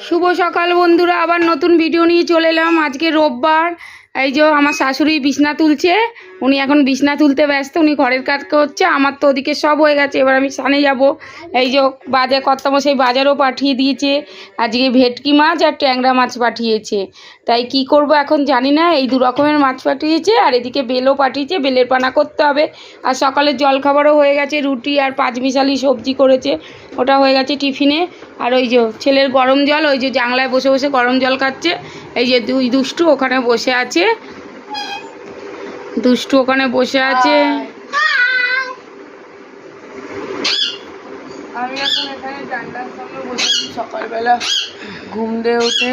শুভ সকাল বন্ধুরা, আবার নতুন ভিডিও নিয়ে চলে এলাম। আজকে রোববার। এই যে আমার শাশুড়ি বিছনা তুলছে, উনি এখন বিছনা তুলতে ব্যস্ত, উনি ঘরের কাজ করছে। আমার তো ওদিকে সব হয়ে গেছে, এবার আমি সানে যাব। এই যে বাজার কর্তামশাই বাজারও পাঠিয়ে দিয়েছে, আজকে ভেটকি মাছ আর ট্যাংরা মাছ পাঠিয়েছে। তাই কি করব এখন জানি না, এই দু রকমের মাছ পাঠিয়েছে আর এদিকে বেলও পাঠিয়েছে, বেলের পানা করতে হবে। আর সকালের জলখাবারও হয়ে গেছে, রুটি আর পাঁচমিশালি সবজি করেছে, ওটা হয়ে গেছে টিফিনে। আর ওই যে ছেলের গরম জল, ওই যে জানলায় বসে বসে গরম জল খাচ্ছে। এই যে দুষ্টু ওখানে বসে আছে, দুষ্টু ওখানে বসে আছে। আমি এখন এখানে জানলার সামনে বসেছি, সকালবেলা ঘুম দিয়ে উঠে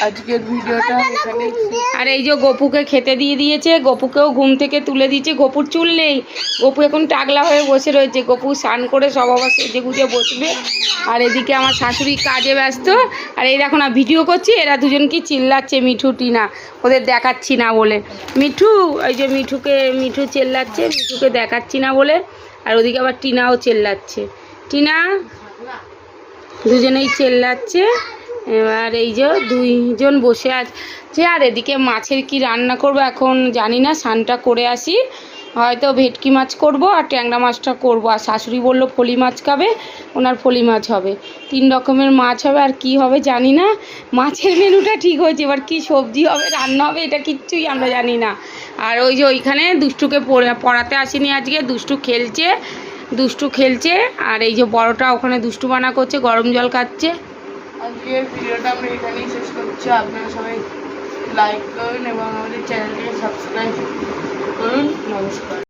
আজকের ভিডিওটা এখানে। আর এই যে গপুকে খেতে দিয়ে দিয়েছে, গপুকেও ঘুম থেকে তুলে দিয়েছে। গপুর চুল নেই, গপু এখন টাকলা হয়ে বসে রয়েছে। গপু স্নান করে সব আবার সেজে গুজে বসবে। আর এদিকে আমার শাশুড়ি কাজে ব্যস্ত। আর এই দেখো না, ভিডিও করছি, এরা দুজন কি চিল্লাচ্ছে, মিঠু টিনা, ওদের দেখাচ্ছি না বলে। মিঠু, এই যে মিঠু চেল্লাচ্ছে, মিঠুকে দেখাচ্ছি না বলে। আর ওদিকে আবার টিনাও চেল্লাচ্ছে, টিনা, দুজনেই চেল্লাচ্ছে। এবার এই যে দুইজন বসে আছে। আর এদিকে মাছের কি রান্না করব এখন জানি না, স্নানটা করে আসি, হয়তো ভেটকি মাছ করব আর ট্যাংরা মাছটা করব। আর শাশুড়ি বলল ফলি মাছ খাবে, ওনার ফলি মাছ হবে, 3 রকমের মাছ হবে। আর কি হবে জানি না, মাছের মেনুটা ঠিক হয়েছে, এবার কি সবজি হবে রান্না হবে এটা কিচ্ছুই আমরা জানি না। আর ওই যে ওইখানে দুষ্টুকে পড়াতে আসেনি আজকে, দুষ্টু খেলছে। আর এই যে বড়টা ওখানে দুষ্টু বানা করছে, গরম জল খাচ্ছে। আজকের ভিডিওটা আমরা এখানেই শেষ করছি। আপনারা সবাই লাইক করুন এবং আমাদের চ্যানেলটিকে সাবস্ক্রাইব করুন। নমস্কার।